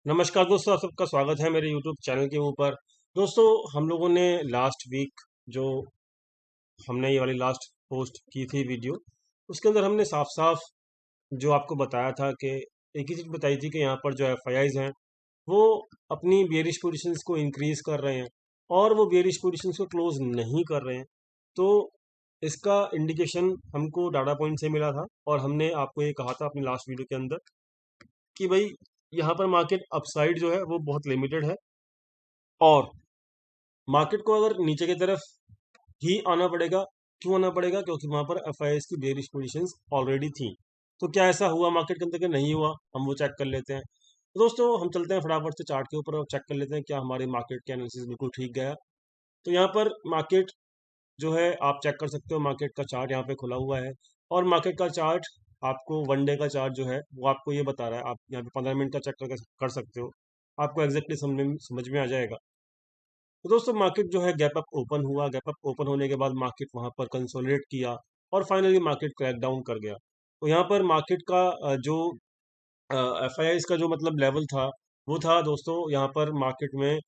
नमस्कार दोस्तों, आप सबका स्वागत है मेरे YouTube चैनल के ऊपर। दोस्तों, हम लोगों ने लास्ट वीक जो हमने ये वाली लास्ट पोस्ट की थी वीडियो, उसके अंदर हमने साफ साफ जो आपको बताया था कि एक ही चीज़ बताई थी कि यहाँ पर जो FIIs हैं वो अपनी बेयरिश पोजीशंस को इंक्रीज कर रहे हैं और वो बेयरिश पोजीशंस को क्लोज नहीं कर रहे हैं। तो इसका इंडिकेशन हमको डाटा पॉइंट से मिला था और हमने आपको ये कहा था अपनी लास्ट वीडियो के अंदर कि भाई यहाँ पर मार्केट अपसाइड जो है वो बहुत लिमिटेड है और मार्केट को अगर नीचे की तरफ ही आना पड़ेगा। क्यों आना पड़ेगा? क्योंकि वहां पर FIIs की बेयरिश पोजीशंस ऑलरेडी थी। तो क्या ऐसा हुआ मार्केट के अंदर कि नहीं हुआ? हम वो चेक कर लेते हैं। तो दोस्तों, हम चलते हैं फटाफट से चार्ट के ऊपर और चेक कर लेते हैं क्या हमारे मार्केट के एनालिसिस बिल्कुल ठीक गया। तो यहाँ पर मार्केट जो है आप चेक कर सकते हो, मार्केट का चार्ट यहाँ पे खुला हुआ है और मार्केट का चार्ट आपको वन डे का चार्ट जो है वो आपको ये बता रहा है। आप यहाँ पे 15 मिनट का चेक कर सकते हो, आपको एग्जैक्टली समझ में आ जाएगा। तो दोस्तों, मार्केट जो है गैप अप ओपन हुआ। गैप अप ओपन होने के बाद मार्केट वहां पर कंसोलिडेट किया और फाइनली मार्केट क्रैक डाउन कर गया। तो यहाँ पर मार्केट का जो FIIs का जो मतलब लेवल था वो था दोस्तों, यहाँ पर मार्केट में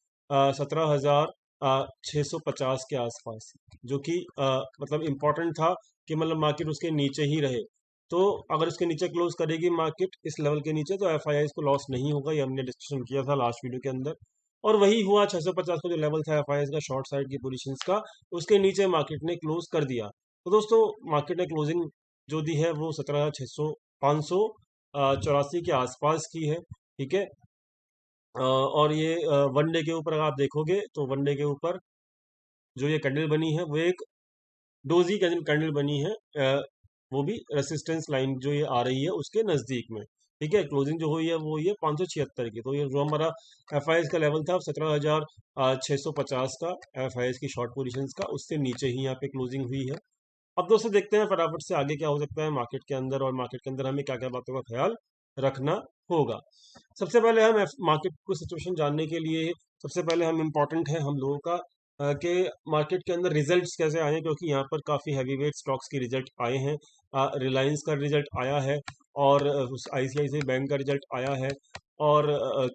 17,650 के आसपास, जो कि मतलब इम्पोर्टेंट था कि मतलब मार्केट उसके नीचे ही रहे। तो अगर उसके नीचे क्लोज करेगी मार्केट इस लेवल के नीचे तो FIIs को लॉस नहीं होगा, ये हमने डिस्कशन किया था लास्ट वीडियो के अंदर। और वही हुआ, 650 का जो लेवल था FIIs का शॉर्ट साइड की पोजीशंस का, उसके नीचे मार्केट ने क्लोज कर दिया। तो दोस्तों, मार्केट ने क्लोजिंग जो दी है वो 17,600 584 के आसपास की है। ठीक है। और ये वन डे के ऊपर अगर आप देखोगे तो वन डे के ऊपर जो ये कैंडल बनी है वो एक डोजी कैंडल बनी है। वो भी रेसिस्टेंस लाइन जो ये आ रही है उसके नजदीक में। ठीक है। क्लोजिंग जो हुई है वो ये 576 की। तो ये जो हमारा FIIs का लेवल था 17,650 का, FIIs की शॉर्ट पोजीशंस का, उससे नीचे ही यहाँ पे क्लोजिंग हुई है। अब दोस्तों देखते हैं फटाफट से आगे क्या हो सकता है मार्केट के अंदर और मार्केट के अंदर हमें क्या क्या बातों का ख्याल रखना होगा। सबसे पहले हम मार्केट को सिचुएशन जानने के लिए सबसे पहले हम इम्पोर्टेंट है हम लोगों का कि मार्केट के अंदर रिजल्ट्स कैसे आए हैं, क्योंकि यहाँ पर काफ़ी हैवी वेट स्टॉक्स की रिजल्ट आए हैं। रिलायंस का रिजल्ट आया है और ICICI बैंक का रिजल्ट आया है और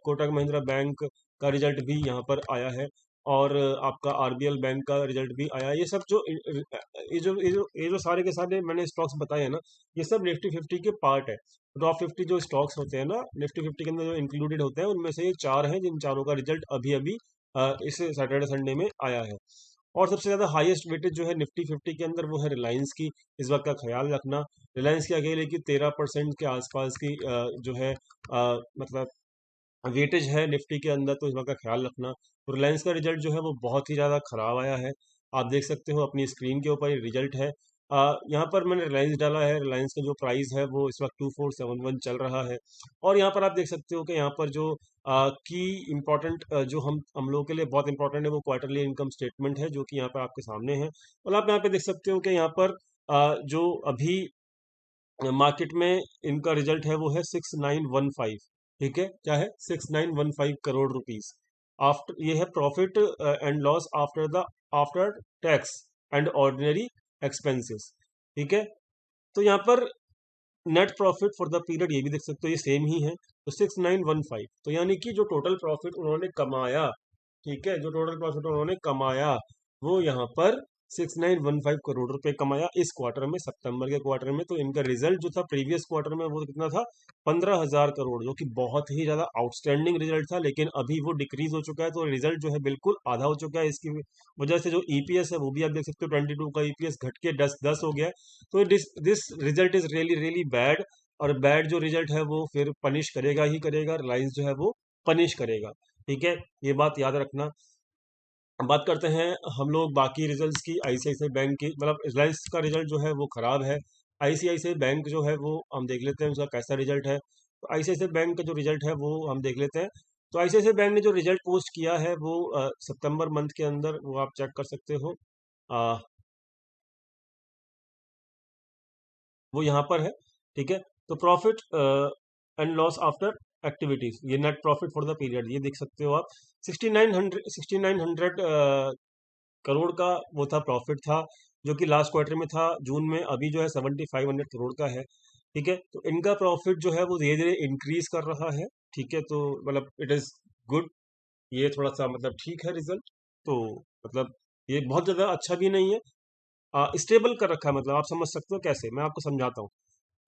कोटक महिंद्रा बैंक का रिजल्ट भी यहाँ पर आया है और आपका RBL बैंक का रिजल्ट भी आया है। ये सब जो ये जो सारे के सारे मैंने स्टॉक्स बताए हैं ना, ये सब निफ्टी 50 के पार्ट है। टॉप 50 जो स्टॉक्स होते हैं ना निफ्टी 50 के अंदर जो इंक्लूडेड होते हैं, उनमें से ये चार हैं जिन चारों का रिजल्ट अभी अभी इस सैटरडे संडे में आया है। और सबसे ज्यादा हाईएस्ट वेटेज जो है निफ्टी 50 के अंदर वो है रिलायंस की। इस बात का ख्याल रखना, रिलायंस की अकेले की 13% के आसपास की जो है मतलब वेटेज है निफ्टी के अंदर, तो इस बात का ख्याल रखना। तो रिलायंस का रिजल्ट जो है वो बहुत ही ज़्यादा खराब आया है। आप देख सकते हो अपनी स्क्रीन के ऊपर ये रिजल्ट है। यहाँ पर मैंने रिलायंस डाला है। रिलायंस का जो प्राइस है वो इस वक्त 2471 चल रहा है। और यहाँ पर आप देख सकते हो कि यहाँ पर जो की इम्पोर्टेंट जो हम लोगों के लिए बहुत इंपॉर्टेंट है वो क्वार्टरली इनकम स्टेटमेंट है, जो कि यहाँ पर आपके सामने है। और आप यहाँ पे देख सकते हो कि यहाँ पर जो अभी मार्केट में इनका रिजल्ट है वो है 6915। ठीक है, क्या है? 6915 करोड़ रुपीस। आफ्टर ये है profit and loss after tax and ordinary expenses. ठीक है। तो यहाँ पर net profit for the period ये भी देख सकते हो, ये सेम ही है। तो 6915, तो यानी कि जो टोटल प्रॉफिट उन्होंने कमाया, ठीक है, जो टोटल प्रॉफिट उन्होंने कमाया वो यहाँ पर 6915 करोड़ रुपए कमाया इस क्वार्टर में, सितंबर के क्वार्टर में। तो इनका रिजल्ट जो था प्रीवियस क्वार्टर में वो कितना था? 15,000 करोड़, जो कि बहुत ही ज्यादा आउटस्टैंडिंग रिजल्ट था। लेकिन अभी वो डिक्रीज हो चुका है, तो रिजल्ट जो है बिल्कुल आधा हो चुका है। इसकी वजह से जो EPS है वो भी आप देख सकते हो, 22 का EPS घट के 10 हो गया है। तो this result is really really bad. और बैड जो रिजल्ट है वो फिर पनिश करेगा ही करेगा, रिलायंस जो है वो पनिश करेगा। ठीक है, ये बात याद रखना। अब बात करते हैं हम लोग बाकी रिजल्ट्स की। ICICI बैंक की, मतलब रिलायंस का रिजल्ट जो है वो खराब है। ICICI बैंक जो है वो हम देख लेते हैं उसका कैसा रिजल्ट है। तो ICICI बैंक का जो रिजल्ट है वो हम देख लेते हैं। तो ICICI बैंक ने जो रिजल्ट पोस्ट किया है वो सितंबर मंथ के अंदर, वो आप चेक कर सकते हो। अ, वो यहाँ पर है। ठीक है। तो profit and loss after activities, ये net profit for the period, ये देख सकते हो आप। 6900 करोड़ का वो था, प्रॉफिट था, जो कि लास्ट क्वार्टर में था जून में। अभी जो है 7500 करोड़ का है। ठीक है। तो इनका प्रॉफिट जो है वो धीरे धीरे इंक्रीज कर रहा है ठीक है, तो मतलब इट इज़ गुड। ये थोड़ा सा मतलब ठीक है रिजल्ट। तो मतलब ये बहुत ज़्यादा अच्छा भी नहीं है, स्टेबल कर रखा है। मतलब आप समझ सकते हो कैसे, मैं आपको समझाता हूँ।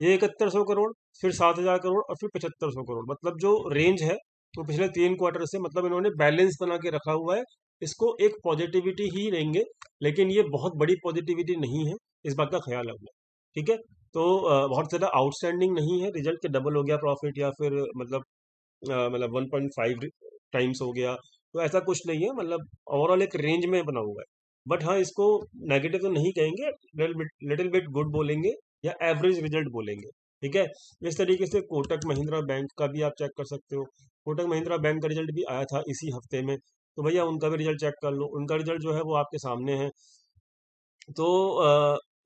ये 7100 करोड़, फिर 7000 करोड़ और फिर 7500 करोड़, मतलब जो रेंज है वो पिछले 3 क्वार्टर से मतलब इन्होंने बैलेंस बना के रखा हुआ है। इसको एक पॉजिटिविटी ही लेंगे, लेकिन ये बहुत बड़ी पॉजिटिविटी नहीं है, इस बात का ख्याल रखना। ठीक है, तो बहुत ज़्यादा आउटस्टैंडिंग नहीं है रिजल्ट के, डबल हो गया प्रॉफिट या फिर मतलब 1.5 टाइम्स हो गया, तो ऐसा कुछ नहीं है। मतलब ओवरऑल एक रेंज में बना हुआ है। बट हाँ, इसको नेगेटिव तो नहीं कहेंगे, लिटिल बिट गुड बोलेंगे या एवरेज रिजल्ट बोलेंगे। ठीक है, इस तरीके से कोटक महिंद्रा बैंक का भी आप चेक कर सकते हो। कोटक महिंद्रा बैंक का रिजल्ट भी आया था इसी हफ्ते में, तो भैया उनका भी रिजल्ट चेक कर लो। उनका रिजल्ट जो है वो आपके सामने है। तो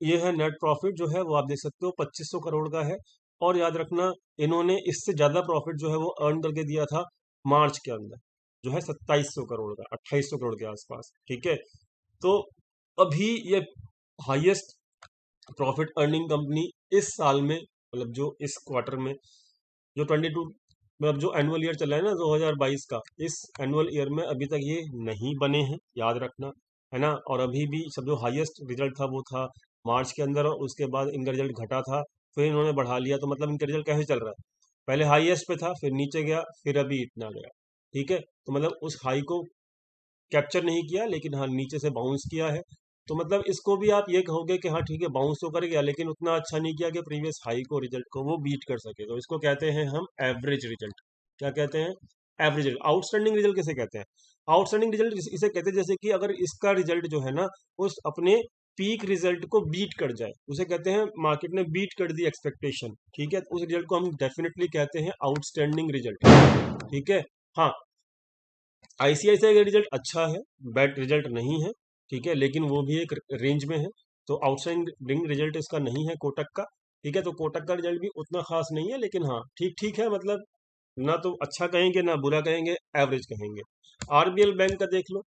ये है नेट प्रॉफिट जो है वो आप देख सकते हो 2500 करोड़ का है। और याद रखना, इन्होंने इससे ज़्यादा प्रॉफिट जो है वो अर्न करके दिया था मार्च के अंदर, जो है 2700 करोड़ का, 2800 करोड़ के आसपास। ठीक है, तो अभी ये हाईएस्ट प्रॉफिट अर्निंग कंपनी इस साल में, मतलब जो इस क्वार्टर में, जो 22, मतलब जो एनुअल ईयर चला है ना 2022 का, इस एनुअल ईयर में अभी तक ये नहीं बने हैं, याद रखना, है ना। और अभी भी सब जो हाईएस्ट रिजल्ट था वो था मार्च के अंदर, और उसके बाद इनका रिजल्ट घटा था, फिर इन्होंने बढ़ा लिया। तो मतलब इनका रिजल्ट कैसे चल रहा है, पहले हाईएस्ट पे था, फिर नीचे गया, फिर अभी इतना गया। ठीक है, तो मतलब उस हाई को कैप्चर नहीं किया, लेकिन हाँ नीचे से बाउंस किया है। तो मतलब इसको भी आप ये कहोगे कि हाँ ठीक है, बाउंस तो कर गया, लेकिन उतना अच्छा नहीं किया कि प्रीवियस हाई को, रिजल्ट को वो बीट कर सके। तो इसको कहते हैं हम एवरेज रिजल्ट। क्या कहते हैं? Average result. आउटस्टैंडिंग रिजल्ट किसे कहते हैं? आउटस्टैंडिंग रिजल्ट इसे कहते हैं जैसे कि अगर इसका रिजल्ट जो है ना, उस अपने पीक रिजल्ट को बीट कर जाए, उसे कहते हैं मार्केट ने बीट कर दी एक्सपेक्टेशन। ठीक है, उस रिजल्ट को हम डेफिनेटली कहते हैं आउटस्टैंडिंग रिजल्ट। ठीक है, हाँ, आईसीआईसीआई का रिजल्ट अच्छा है, बैड रिजल्ट नहीं है। ठीक है, लेकिन वो भी एक रेंज में है। तो आउटस्टैंडिंग रिजल्ट इसका नहीं है कोटक का। ठीक है, तो कोटक का रिजल्ट भी उतना खास नहीं है, लेकिन हाँ ठीक ठीक है। मतलब ना तो अच्छा कहेंगे ना बुरा कहेंगे, एवरेज कहेंगे। आरबीएल बैंक का देख लो।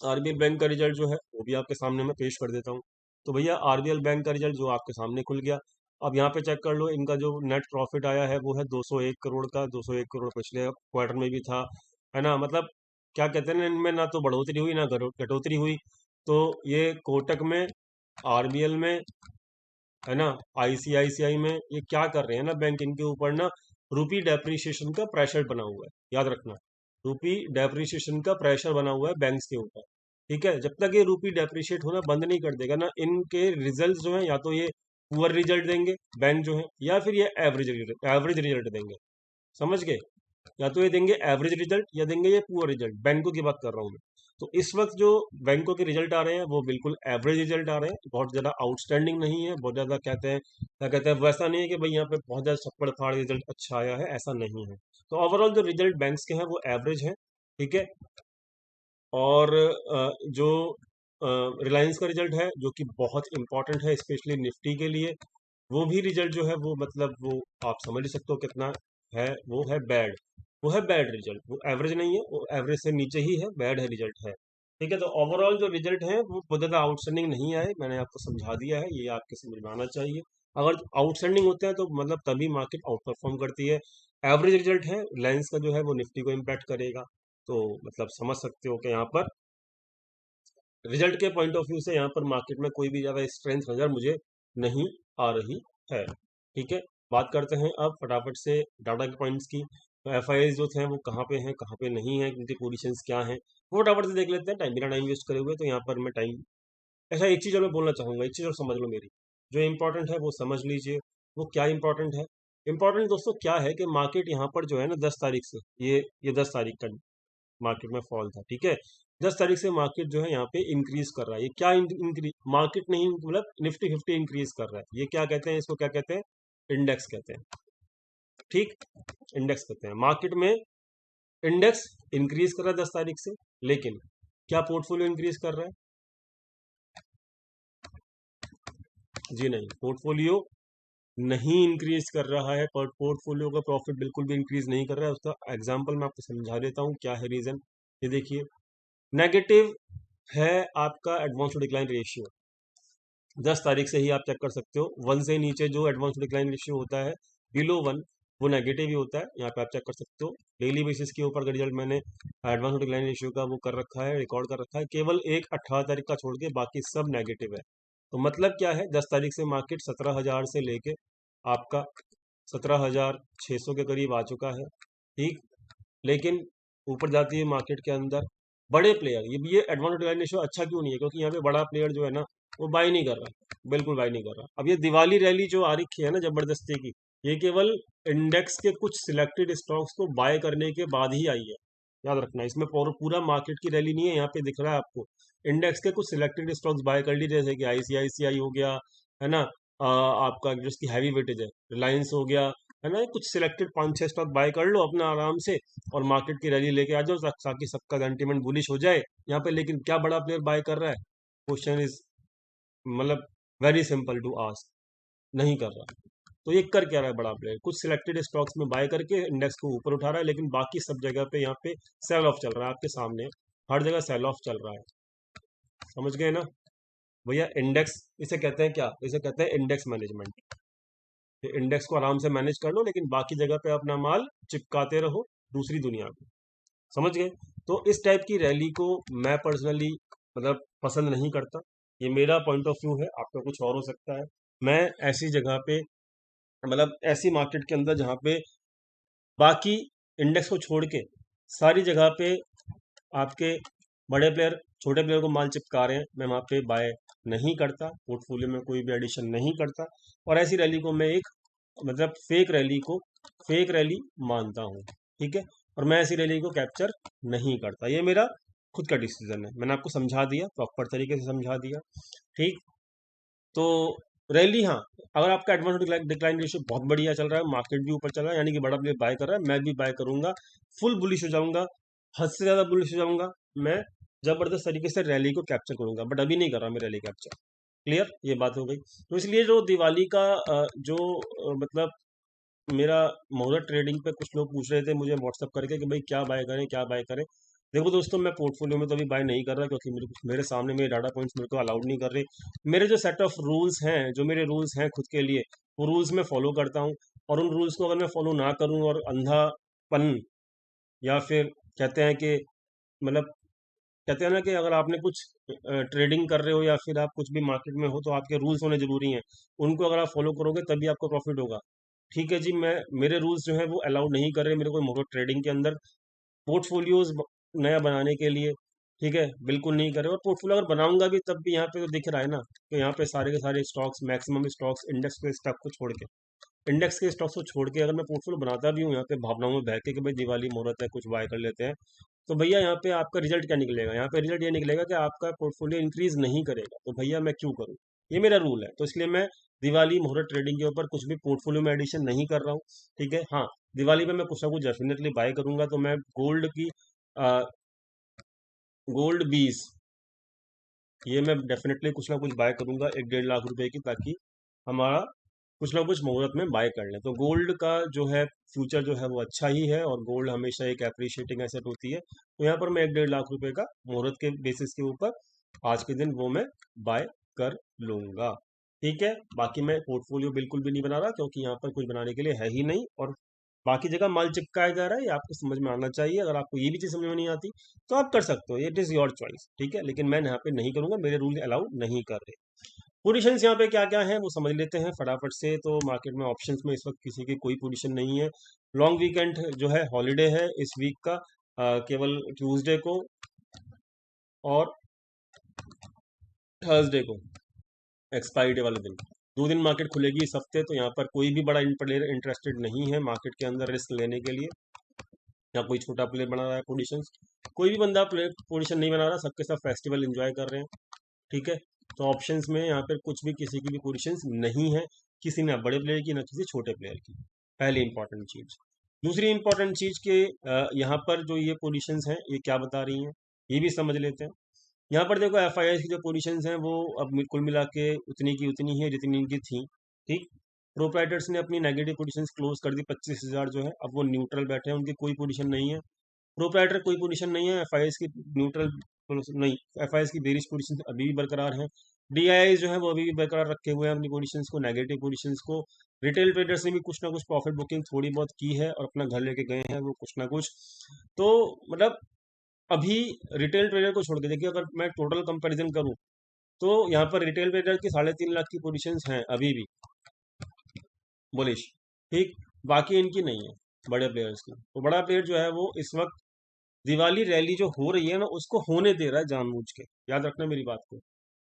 आरबीएल बैंक का रिजल्ट जो है वो भी आपके सामने मैं पेश कर देता हूँ। तो भैया आरबीएल बैंक का रिजल्ट जो आपके सामने खुल गया। अब यहाँ पे चेक कर लो, इनका जो नेट प्रॉफिट आया है वो है 201 करोड़ का। 201 करोड़ पिछले क्वार्टर में भी था, है ना। मतलब क्या कहते हैं ना, इनमें ना तो बढ़ोतरी हुई ना घटोतरी हुई। तो ये कोटक में, आरबीएल में, है ना, आईसीआईसीआई में, ये क्या कर रहे हैं ना बैंक, इनके ऊपर ना रुपी डेप्रिसिएशन का प्रेशर बना हुआ है। याद रखना, रुपी डेप्रिसिएशन का प्रेशर बना हुआ है बैंक्स के ऊपर। ठीक है, जब तक ये रुपी डेप्रिशिएट होना बंद नहीं कर देगा ना, इनके रिजल्ट जो है या तो ये पुअर रिजल्ट देंगे बैंक जो है, या फिर ये एवरेज रिजल्ट देंगे। समझ गए? या तो ये देंगे एवरेज रिजल्ट या देंगे ये पुअर रिजल्ट। बैंकों की बात कर रहा हूँ मैं। तो इस वक्त जो बैंकों के रिजल्ट आ रहे हैं वो बिल्कुल एवरेज रिजल्ट आ रहे हैं, बहुत ज़्यादा आउटस्टैंडिंग नहीं है, बहुत ज़्यादा कहते हैं, क्या कहते हैं, वैसा नहीं है कि भाई यहाँ पे बहुत ज़्यादा छप्पड़ फाड़ रिजल्ट अच्छा आया है, ऐसा नहीं है। तो ओवरऑल जो रिजल्ट बैंक्स के हैं वो एवरेज है। ठीक है, और जो रिलायंस का रिजल्ट है जो कि बहुत इंपॉर्टेंट है स्पेशली निफ्टी के लिए, वो भी रिजल्ट जो है वो मतलब वो आप समझ ही सकते हो कितना है, वो है बैड। वो है बैड रिजल्ट, वो एवरेज नहीं है, वो एवरेज से नीचे ही है, बैड है रिजल्ट है। ठीक है, तो ओवरऑल जो रिजल्ट है वो बहुत ज़्यादा आउटस्टैंडिंग नहीं आए, मैंने आपको समझा दिया है, ये आपके समझ में आना चाहिए। अगर आउटस्टैंडिंग होते हैं तो मतलब तभी मार्केट आउट परफॉर्म करती है। एवरेज रिजल्ट है रिलायंस का जो है वो निफ्टी को इम्पैक्ट करेगा। तो मतलब समझ सकते हो कि यहाँ पर रिजल्ट के पॉइंट ऑफ व्यू से यहाँ पर मार्केट में कोई भी ज़्यादा स्ट्रेंथ नज़र मुझे नहीं आ रही है। ठीक है, बात करते हैं अब फटाफट से डाटा के पॉइंट्स की। तो एफ जो थे वो कहाँ पे हैं, कहाँ पे नहीं है, उनकी पोजीशंस क्या हैं, वो फटाफट से देख लेते हैं, टाइम बिना टाइम वेस्ट करे हुए। तो यहाँ पर मैं टाइम, ऐसा एक चीज़ और मैं बोलना चाहूँगा, एक चीज़ और समझ लो मेरी, जो इंपॉर्टेंट है वो समझ लीजिए। वो क्या इंपॉर्टेंट है? इंपॉर्टेंट दोस्तों क्या है कि मार्केट यहाँ पर जो है ना 10 तारीख से, ये 10 तारीख का मार्केट में फॉल था। ठीक है, 10 तारीख से मार्केट जो है यहाँ पे इंक्रीज कर रहा है। ये क्या इंक्रीज, मार्केट नहीं, मतलब निफ्टी 50 इंक्रीज कर रहा है। ये क्या कहते हैं, इसको क्या कहते हैं? इंडेक्स कहते हैं। ठीक, इंडेक्स कहते हैं। मार्केट में इंडेक्स इंक्रीज कर रहा है 10 तारीख से, लेकिन क्या पोर्टफोलियो इंक्रीज कर रहा है? जी नहीं, पोर्टफोलियो नहीं इंक्रीज कर रहा है। पर पोर्टफोलियो का प्रॉफिट बिल्कुल भी इंक्रीज नहीं कर रहा है। उसका एग्जांपल मैं आपको समझा देता हूँ क्या है रीजन। ये देखिए, नेगेटिव है आपका एडवांस टू डिक्लाइन रेशियो। 10 तारीख से ही आप चेक कर सकते हो, 1 से नीचे जो एडवांस टू डिक्लाइन रेशियो होता है, बिलो 1, वो नेगेटिव ही होता है। यहाँ पे आप चेक कर सकते हो डेली बेसिस के ऊपर का रिजल्ट मैंने एडवांस डिक्लाइन रेशियो का वो कर रखा है, रिकॉर्ड कर रखा है। केवल एक 18 तारीख का छोड़ के बाकी सब नेगेटिव है। तो मतलब क्या है, 10 तारीख से मार्केट 17,000 से लेके आपका 17,600 के करीब आ चुका है, ठीक। लेकिन ऊपर जाती है मार्केट के अंदर बड़े प्लेयर, ये एडवांस डिक्लाइन रेशियो अच्छा क्यों नहीं है, क्योंकि यहाँ पे बड़ा प्लेयर जो है ना वो बाई नहीं कर रहा, बिल्कुल बाई नहीं कर रहा। अब ये दिवाली रैली जो आ रखी है ना जबरदस्ती की, ये केवल इंडेक्स के कुछ सिलेक्टेड स्टॉक्स को बाय करने के बाद ही आई है। याद रखना, इसमें पूरा मार्केट की रैली नहीं है। यहाँ पे दिख रहा है आपको इंडेक्स के कुछ सिलेक्टेड स्टॉक्स बाय कर ली, जैसे कि आईसीआईसीआई हो गया, है ना, आपका जिसकी हैवी वेटेज है, रिलायंस हो गया, है ना। कुछ सिलेक्टेड 5-6 स्टॉक बाय कर लो अपना आराम से, और मार्केट की रैली लेके आ जाओ ताकि सबका सेंटीमेंट बुलिश हो जाए यहाँ पे। लेकिन क्या बड़ा प्लेयर बाय कर रहा है? क्वेश्चन इज मतलब वेरी सिंपल टू आस्क, नहीं कर रहा। तो ये कर क्या रहा है बड़ा प्लेयर? कुछ सिलेक्टेड स्टॉक्स में बाय करके इंडेक्स को ऊपर उठा रहा है, लेकिन बाकी सब जगह पे यहाँ पे सेल ऑफ चल रहा है। आपके सामने हर जगह सेल ऑफ चल रहा है, समझ गए ना भैया। इंडेक्स इसे कहते हैं क्या? इसे कहते हैं इंडेक्स मैनेजमेंट। इंडेक्स को आराम से मैनेज कर लो, लेकिन बाकी जगह पे अपना माल चिपकाते रहो दूसरी दुनिया को, समझ गए। तो इस टाइप की रैली को मैं पर्सनली मतलब पसंद नहीं करता। ये मेरा पॉइंट ऑफ व्यू है, आपका कुछ और हो सकता है। मैं ऐसी जगह पे मतलब ऐसी मार्केट के अंदर जहाँ पे बाकी इंडेक्स को छोड़ के सारी जगह पे आपके बड़े प्लेयर छोटे प्लेयर को माल चिपका रहे हैं, मैं वहाँ पे बाय नहीं करता, पोर्टफोलियो में कोई भी एडिशन नहीं करता। और ऐसी रैली को मैं एक मतलब फेक रैली मानता हूँ, ठीक है। और मैं ऐसी रैली को कैप्चर नहीं करता, ये मेरा खुद का डिसीजन है। मैंने आपको समझा दिया, प्रॉपर तरीके से समझा दिया, ठीक। तो रैली, हाँ, अगर आपका एडवांस डिक्लाइन रेशियो बहुत बढ़िया चल रहा है, मार्केट भी ऊपर चल रहा है, यानी कि बड़ा प्लेयर बाय कर रहा है, मैं भी बाय करूंगा, फुल बुलिश हो जाऊंगा, हद से ज्यादा बुलिश हो जाऊंगा। मैं जबरदस्त तरीके से रैली को कैप्चर करूंगा, बट अभी नहीं कर रहा मैं रैली कैप्चर। क्लियर, ये बात हो गई। तो इसलिए जो दिवाली का जो मतलब मेरा मुहूर्त ट्रेडिंग पे कुछ लोग पूछ रहे थे मुझे व्हाट्सअप करके कि भाई क्या बाय करें क्या बाय करें। देखो दोस्तों, मैं पोर्टफोलियो में तो अभी बाय नहीं कर रहा, क्योंकि मेरे सामने मेरे डाटा पॉइंट्स मेरे को अलाउड नहीं कर रहे। मेरे जो सेट ऑफ रूल्स हैं, जो मेरे रूल्स हैं खुद के लिए, वो रूल्स मैं फॉलो करता हूँ। और उन रूल्स को अगर मैं फॉलो ना करूँ और अंधापन, या फिर कहते हैं कि मतलब कहते हैं ना कि अगर आपने कुछ ट्रेडिंग कर रहे हो या फिर आप कुछ भी मार्केट में हो, तो आपके रूल्स होने जरूरी हैं। उनको अगर आप फॉलो करोगे तभी आपको प्रॉफिट होगा, ठीक है जी। मेरे रूल्स जो है वो अलाउ नहीं कर रहे मेरे को मोटो ट्रेडिंग के अंदर पोर्टफोलियोज नया बनाने के लिए, ठीक है, बिल्कुल नहीं करे। और पोर्टफोलियो अगर बनाऊंगा भी तब भी यहाँ पे तो दिख रहा है ना कि यहाँ पे सारे के सारे स्टॉक्स, मैक्सिमम स्टॉक्स इंडेक्स के स्टॉक को छोड़ के, अगर मैं पोर्टफोलियो बनाता भी हूँ यहाँ पे भावनाओं में बह के कि भाई दिवाली मुहूर्त है कुछ बाय कर लेते हैं, तो भैया यहाँ पे आपका रिजल्ट क्या निकलेगा? यहाँ पे रिजल्ट ये निकलेगा कि आपका पोर्टफोलियो इंक्रीज नहीं करेगा। तो भैया मैं क्यों करूँ? ये मेरा रूल है। तो इसलिए मैं दिवाली मुहूर्त ट्रेडिंग के ऊपर कुछ भी पोर्टफोलियो में एडिशन नहीं कर रहा हूँ, ठीक है। हाँ, दिवाली पे मैं कुछ ना कुछ डेफिनेटली बाय करूंगा। तो मैं गोल्ड बीस, ये मैं डेफिनेटली कुछ ना कुछ बाय करूंगा 1-1.5 लाख रुपए की, ताकि हमारा कुछ ना कुछ मुहूर्त में बाय कर लें। तो गोल्ड का जो है फ्यूचर जो है वो अच्छा ही है, और गोल्ड हमेशा एक एप्रिशिएटिंग एसेट होती है। तो यहाँ पर मैं 1-1.5 लाख रुपए का मुहूर्त के बेसिस के ऊपर आज के दिन वो मैं बाय कर लूंगा, ठीक है। बाकी मैं पोर्टफोलियो बिल्कुल भी नहीं बना रहा, क्योंकि यहाँ पर कुछ बनाने के लिए है ही नहीं, और बाकी जगह माल चिपकाया जा रहा है। ये आपको समझ में आना चाहिए। अगर आपको ये भी चीज़ समझ में नहीं आती तो आप कर सकते हो, इट इज़ योर चॉइस, ठीक है। लेकिन मैं यहाँ पे नहीं करूंगा, मेरे रूल अलाउ नहीं कर रहे। पोजीशंस यहाँ पे क्या क्या है वो समझ लेते हैं फटाफट से। तो मार्केट में ऑप्शंस में इस वक्त किसी की कोई पोजीशन नहीं है। लॉन्ग वीकेंड जो है हॉलीडे है इस वीक का, केवल ट्यूसडे को और थर्सडे को, एक्सपायरी डे वाले दिन, 2 दिन मार्केट खुलेगी इस हफ्ते। तो यहाँ पर कोई भी बड़ा प्लेयर इंटरेस्टेड नहीं है मार्केट के अंदर रिस्क लेने के लिए, या कोई छोटा प्लेयर बना रहा है पोजीशंस। कोई भी बंदा प्लेयर पोजीशन नहीं बना रहा, सबके सब फेस्टिवल एंजॉय कर रहे हैं, ठीक है। तो ऑप्शंस में यहाँ पर कुछ भी किसी की भी पोजीशंस नहीं है, किसी ना बड़े प्लेयर की ना किसी छोटे प्लेयर की, पहली इंपॉर्टेंट चीज। दूसरी इंपॉर्टेंट चीज के यहाँ पर जो ये पोजीशंस हैं ये क्या बता रही हैं, ये भी समझ लेते हैं। यहाँ पर देखो एफ की जो पोजीशंस हैं वो अब कुल मिला के उतनी की उतनी है जितनी इनकी थी, ठीक। प्रोप्राइटर्स ने अपनी नेगेटिव पोजीशंस क्लोज कर दी, 25,000 जो है अब वो न्यूट्रल बैठे हैं, उनकी कोई पोजीशन नहीं है। प्रोप्राइटर कोई पोजीशन नहीं है, एफ की न्यूट्रल नहीं, एफ की बेरिश पोजीशन अभी भी बरकरार है। DII जो है वो अभी भी बरकरार रखे हुए हैं अपनी पोजीशंस को, नेगेटिव पोजीशंस को। रिटेल ट्रेडर्स ने भी कुछ ना कुछ प्रॉफिट बुकिंग थोड़ी बहुत की है और अपना घर लेके गए हैं वो कुछ ना कुछ। तो मतलब अभी रिटेल ट्रेडर को छोड़ के देखिए, अगर मैं टोटल कंपैरिजन करूं तो यहाँ पर रिटेल ट्रेडर की 3.5 लाख की पोजीशंस हैं अभी भी बुलिश, ठीक। बाकी इनकी नहीं है, बड़े प्लेयर्स की। तो बड़ा प्लेयर जो है वो इस वक्त दिवाली रैली जो हो रही है ना उसको होने दे रहा है जानबूझ के, याद रखना मेरी बात को।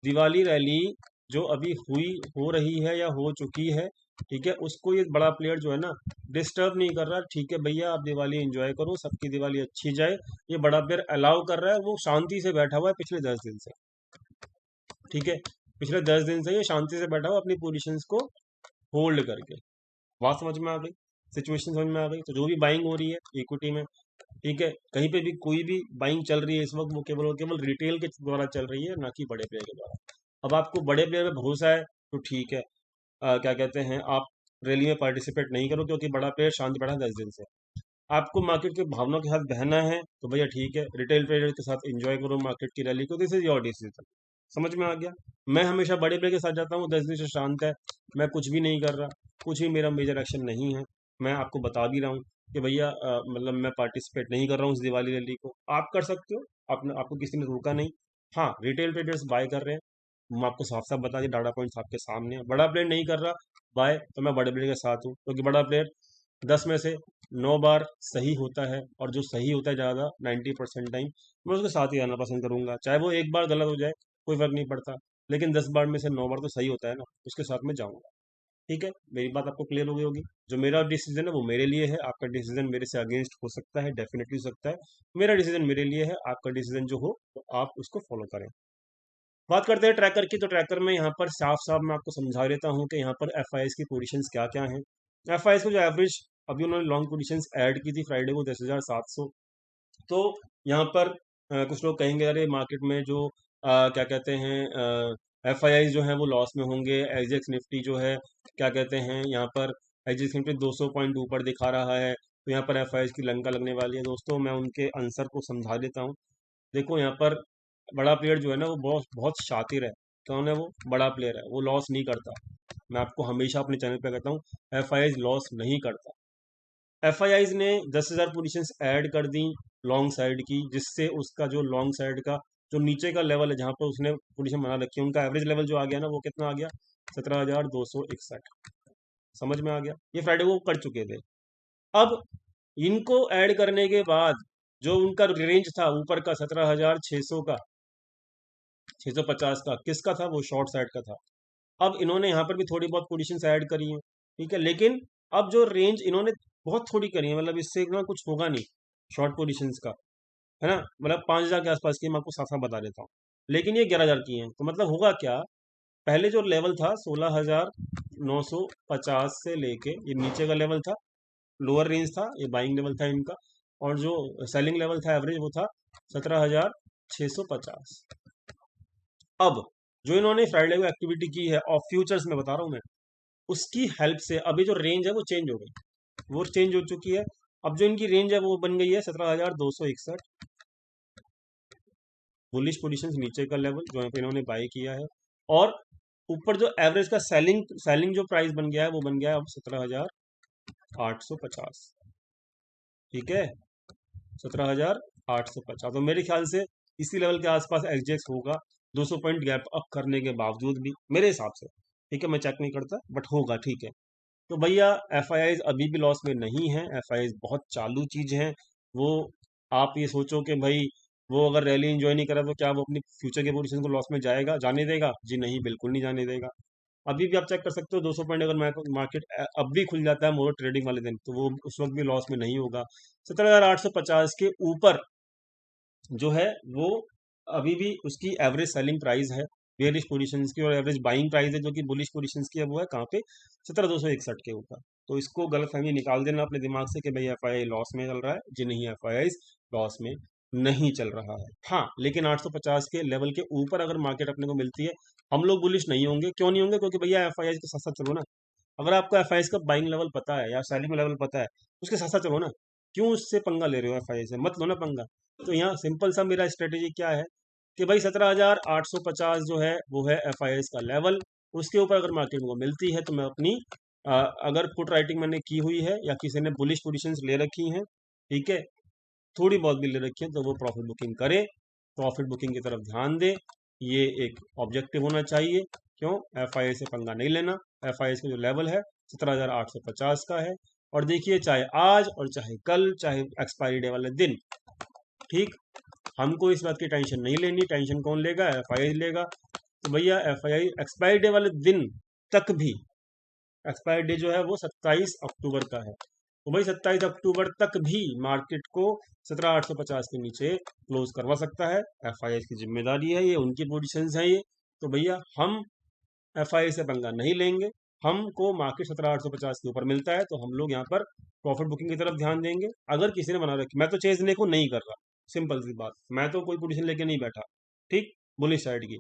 दिवाली रैली जो अभी हुई हो रही है या हो चुकी है, ठीक है, उसको ये बड़ा प्लेयर जो है ना डिस्टर्ब नहीं कर रहा। ठीक है भैया, आप दिवाली एंजॉय करो, सबकी दिवाली अच्छी जाए, ये बड़ा प्लेयर अलाउ कर रहा है। वो शांति से बैठा हुआ है पिछले 10 दिन से, ठीक है, पिछले 10 दिन से ये शांति से बैठा हुआ अपनी पोजीशंस को होल्ड करके। बात समझ में आ गई, सिचुएशन समझ में आ गई। तो जो भी बाइंग हो रही है इक्विटी में, ठीक है, कहीं पे भी कोई भी बाइंग चल रही है इस वक्त, वो केवल और केवल रिटेल के द्वारा चल रही है, ना कि बड़े प्लेयर के द्वारा। अब आपको बड़े प्लेयर पे भरोसा है तो ठीक है, क्या कहते हैं, आप रैली में पार्टिसिपेट नहीं करो क्योंकि बड़ा प्लेयर शांति बैठा 10 दिन से। आपको मार्केट के भावनाओं के साथ बहना है तो भैया ठीक है, रिटेल ट्रेडर के साथ एंजॉय करो मार्केट की रैली को, दिस इज योर डिसीजन। समझ में आ गया। मैं हमेशा बड़े प्लेयर के साथ जाता हूँ, 10 दिन से शांत है, मैं कुछ भी नहीं कर रहा, कुछ भी मेरा मेजर एक्शन नहीं है। मैं आपको बता भी रहा हूँ कि भैया मतलब मैं पार्टिसिपेट नहीं कर रहा हूँ इस दिवाली रैली को। आप कर सकते हो, आपको किसी ने रोका नहीं। हाँ, रिटेल ट्रेडर्स बाय कर रहे हैं, मैं आपको साफ साफ बता दिया, डाटा पॉइंट्स आपके सामने है। बड़ा प्लेयर नहीं कर रहा बाय, तो मैं बड़े प्लेयर के साथ हूँ, क्योंकि बड़ा प्लेयर 10 में से 9 बार सही होता है, और जो सही होता है ज़्यादा 90% टाइम मैं उसके साथ ही रहना पसंद करूंगा। चाहे वो एक बार गलत हो जाए कोई फर्क नहीं पड़ता, लेकिन 10 बार में से 9 बार तो सही होता है ना, उसके साथ में जाऊंगा। ठीक है, मेरी बात आपको क्लियर हो गई होगी। जो मेरा डिसीजन है वो मेरे लिए है, आपका डिसीजन मेरे से अगेंस्ट हो सकता है, डेफिनेटली हो सकता है। मेरा डिसीजन मेरे लिए है, आपका डिसीजन जो हो तो आप उसको फॉलो करें। बात करते हैं ट्रैकर की। तो ट्रैकर में यहाँ पर साफ साफ मैं आपको समझा देता हूँ कि यहाँ पर एफ की पोजीशंस क्या क्या हैं। एफ को जो एवरेज अभी उन्होंने लॉन्ग पोजीशंस ऐड की थी फ्राइडे को 10,700। तो यहाँ पर कुछ लोग कहेंगे अरे मार्केट में जो क्या कहते हैं एफ जो हैं वो लॉस में होंगे। एग्जेक्स निफ्टी जो है क्या कहते हैं यहाँ पर, एग्जेक्स निफ्टी 200 पॉइंट ऊपर दिखा रहा है, तो यहाँ पर एफ की लंका लगने वाली है। दोस्तों मैं उनके आंसर को समझा देता हूँ। देखो यहाँ पर बड़ा प्लेयर जो है ना वो बहुत बहुत शातिर है। कौन है वो? बड़ा प्लेयर है, वो लॉस नहीं करता। मैं आपको हमेशा अपने चैनल पे कहता हूँ, एफ लॉस नहीं करता। एफ ने 10,000 पोजीशंस ऐड कर दी लॉन्ग साइड की, जिससे उसका जो लॉन्ग साइड का जो नीचे का लेवल है जहां पर उसने पोजीशन बना रखी है, उनका एवरेज लेवल जो आ गया ना वो कितना आ गया? 17,261। समझ में आ गया। ये फ्राइडे को कर चुके थे। अब इनको ऐड करने के बाद जो उनका रेंज था ऊपर का 17,600 का, 650 का, किसका था? वो शॉर्ट साइड का था। अब इन्होंने यहाँ पर भी थोड़ी बहुत पोजीशंस ऐड करी हैं, ठीक है, लेकिन अब जो रेंज इन्होंने बहुत थोड़ी करी है, मतलब इससे ना कुछ होगा नहीं शॉर्ट पोजीशंस का, है ना। मतलब 5,000 के आसपास की मैं आपको साफ साफ बता देता हूँ, लेकिन ये 11,000 की हैं। तो मतलब होगा क्या, पहले जो लेवल था 16,950 से लेके ये नीचे का लेवल था, लोअर रेंज था, ये बाइंग लेवल था इनका, और जो सेलिंग लेवल था एवरेज वो था 17,650। अब जो इन्होंने फ्राइडे को एक्टिविटी की है और फ्यूचर्स में बता रहा हूँ मैं, उसकी हेल्प से अभी जो रेंज है वो चेंज हो गई, वो चेंज हो चुकी है। अब जो इनकी रेंज है वो बन गई है 17,261। बुलिश पोजीशंस नीचे का लेवल जो यहाँ पे इन्होंने बाय किया है, और ऊपर जो एवरेज का सेलिंग सेलिंग जो प्राइस बन गया है वो बन गया है अब 17,850। ठीक है, 17,850। तो मेरे ख्याल से इसी लेवल के आसपास एग्जेक्स होगा, 200 पॉइंट गैप अप करने के बावजूद भी मेरे हिसाब से। ठीक है, मैं चेक नहीं करता बट होगा, ठीक है। तो भैया एफ अभी भी लॉस में नहीं है, एफ बहुत चालू चीज है। वो आप ये सोचो कि भाई वो अगर रैली एंजॉय नहीं करा तो क्या वो अपनी फ्यूचर के पोजीशन को लॉस में जाएगा, जाने देगा? जी नहीं, बिल्कुल नहीं जाने देगा। अभी भी आप चेक कर सकते हो, 200 पॉइंट अगर मार्केट अब भी खुल जाता है मोर ट्रेडिंग वाले दिन, तो वो उस वक्त भी लॉस में नहीं होगा। 17,850 के ऊपर जो है वो अभी भी उसकी एवरेज सेलिंग प्राइस है बेयरिश पोजीशंस की, और एवरेज बाइंग प्राइस है जो कि बुलिश पोजीशंस की है वो है कहाँ पे? 17,261 के ऊपर। तो इसको गलतफहमी निकाल देना अपने दिमाग से कि भाई एफ लॉस में चल रहा है। जी नहीं, एफ लॉस में नहीं चल रहा है। हाँ, लेकिन 850 के लेवल के ऊपर अगर मार्केट अपने को मिलती है, हम लोग बुलिश नहीं होंगे। क्यों नहीं होंगे? क्योंकि भैया एफ के साथ साथ चलो ना। अगर आपको एफ का बाइंग लेवल पता है या सेलिंग लेवल पता है, उसके साथ साथ चलो ना। क्यों उससे पंगा ले रहे हो? एफ से मत लो ना पंगा। तो यहाँ सिंपल सा मेरा स्ट्रेटेजी क्या है कि भाई 17,850 जो है वो है FIS का लेवल। उसके ऊपर अगर मार्केट को मिलती है तो मैं अपनी अगर पुट राइटिंग मैंने की हुई है या किसी ने बुलिश पोजीशंस ले रखी हैं, ठीक है, थोड़ी बहुत भी ले रखी है, तो वो प्रॉफिट बुकिंग करे, प्रॉफिट बुकिंग की तरफ ध्यान दे। ये एक ऑब्जेक्टिव होना चाहिए। क्यों? FIS से पंगा नहीं लेना। FIS का जो लेवल है 17,850 का है। और देखिए, चाहे आज और चाहे कल, चाहे एक्सपायरी डे वाले दिन, ठीक, हमको इस बात की टेंशन नहीं लेनी। टेंशन कौन लेगा? FIS लेगा। तो भैया FIS एक्सपायरी डे वाले दिन तक भी, एक्सपायरी डे जो है वो 27 अक्टूबर का है, तो भाई 27 अक्टूबर तक भी मार्केट को 17,850 के नीचे क्लोज करवा सकता है। FIS की जिम्मेदारी है ये, उनकी पोजीशंस हैं ये। तो भैया हम FIS से पंगा नहीं लेंगे। हमको मार्केट 17,850 के ऊपर मिलता है तो हम लोग यहाँ पर प्रॉफिट बुकिंग की तरफ ध्यान देंगे। अगर किसी ने बना रखी, मैं तो चेजने को नहीं कर रहा, सिंपल सी बात, मैं तो कोई पोजीशन लेके नहीं बैठा, ठीक, बुलिश साइड की।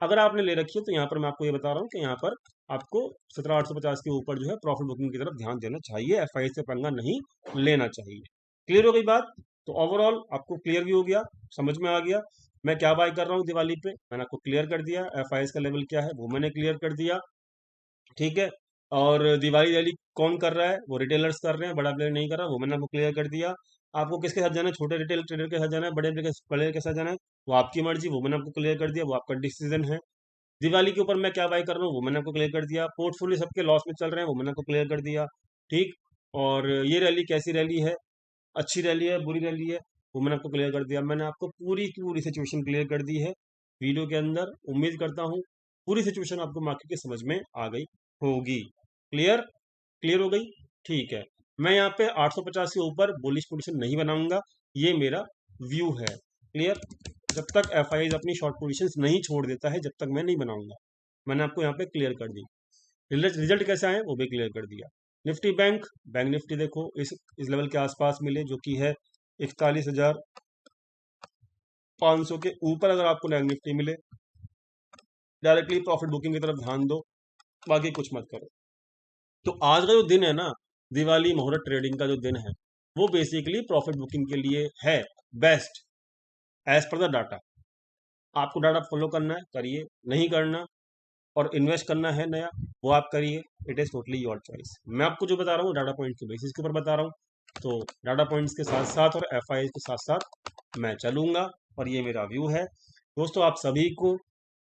अगर आपने ले रखी है तो यहाँ पर मैं आपको ये बता रहा हूँ कि यहाँ पर आपको 17,850 के ऊपर जो है प्रॉफिट बुकिंग की तरफ ध्यान देना चाहिए। FIS से पंगा नहीं लेना चाहिए। क्लियर हो गई बात? तो ओवरऑल आपको क्लियर भी हो गया, समझ में आ गया मैं क्या बाय कर रहा हूँ दिवाली पे। मैंने आपको क्लियर कर दिया, FIS का लेवल क्या है वो मैंने क्लियर कर दिया, ठीक है। और दिवाली रैली कौन कर रहा है? वो रिटेलर्स कर रहे हैं, बड़ा प्लेयर नहीं कर रहा, वो मैंने आपको क्लियर कर दिया। आपको किसके साथ जाना है? छोटे रिटेल ट्रेडर के साथ जाना है, बड़े प्लेयर के साथ जाना है, वो आपकी मर्जी, वो मैंने आपको क्लियर कर दिया, वो आपका डिसीजन है। दिवाली के ऊपर मैं क्या बाय कर रहा हूँ वो मैंने आपको क्लियर कर दिया। पोर्टफोलियो सबके लॉस में चल रहे हैं वो मैंने आपको क्लियर कर दिया, ठीक। और ये रैली कैसी रैली है, अच्छी रैली है, बुरी रैली है, वो मैंने आपको क्लियर कर दिया। मैंने आपको पूरी की पूरी सिचुएशन क्लियर कर दी है वीडियो के अंदर। उम्मीद करता हूँ पूरी सिचुएशन आपको मार्केट की समझ में आ गई होगी। क्लियर? क्लियर हो गई? ठीक है। मैं यहाँ पे 850 के ऊपर बुलिश पोजीशन नहीं बनाऊंगा, ये मेरा व्यू है। क्लियर? जब तक FIS अपनी शॉर्ट पोजीशंस नहीं छोड़ देता है, जब तक मैं नहीं बनाऊंगा। मैंने आपको यहाँ पे क्लियर कर दी। रिजल्ट कैसा है वो भी क्लियर कर दिया। निफ्टी बैंक, बैंक निफ्टी देखो इस लेवल के आसपास मिले, जो कि है 41,500 के ऊपर। अगर आपको बैंक निफ्टी मिले, डायरेक्टली प्रॉफिट बुकिंग की तरफ ध्यान दो, बाकी कुछ मत करो। तो आज का जो दिन है ना, दिवाली मुहूर्त ट्रेडिंग का जो दिन है, वो बेसिकली प्रॉफिट बुकिंग के लिए है best, as per the data. आपको डाटा फॉलो करना है, करिए, नहीं करना और इन्वेस्ट करना है नया, वो आप करिए। It is totally your choice. मैं आपको जो बता रहा हूँ डाटा पॉइंट के बेसिस के ऊपर बता रहा हूँ, तो डाटा पॉइंट्स के साथ साथ और FIS के साथ साथ मैं चलूँगा, और ये मेरा व्यू है। दोस्तों, आप सभी को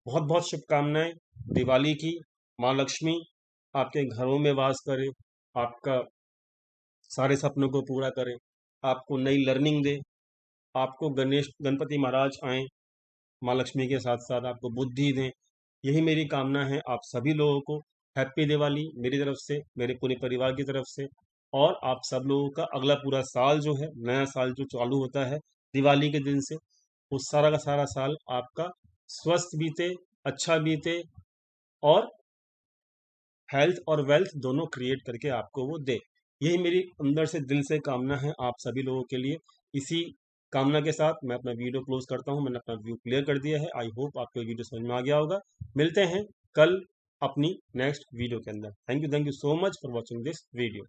बहुत बहुत शुभकामनाएं दिवाली की। माँ लक्ष्मी आपके घरों में वास करे, आपका सारे सपनों को पूरा करे, आपको नई लर्निंग दे, आपको गणपति महाराज आए माँ लक्ष्मी के साथ साथ, आपको बुद्धि दें। यही मेरी कामना है आप सभी लोगों को। हैप्पी दिवाली मेरी तरफ से, मेरे पूरे परिवार की तरफ से। और आप सब लोगों का अगला पूरा साल जो है, नया साल जो चालू होता है दिवाली के दिन से, उस सारा का सारा साल आपका स्वस्थ बीते, अच्छा बीते, और हेल्थ और वेल्थ दोनों क्रिएट करके आपको वो दे। यही मेरी अंदर से दिल से कामना है आप सभी लोगों के लिए। इसी कामना के साथ मैं अपना वीडियो क्लोज करता हूँ। मैंने अपना व्यू क्लियर कर दिया है। आई होप आपको ये वीडियो समझ में आ गया होगा। मिलते हैं कल अपनी नेक्स्ट वीडियो के अंदर। Thank you so much for watching this video.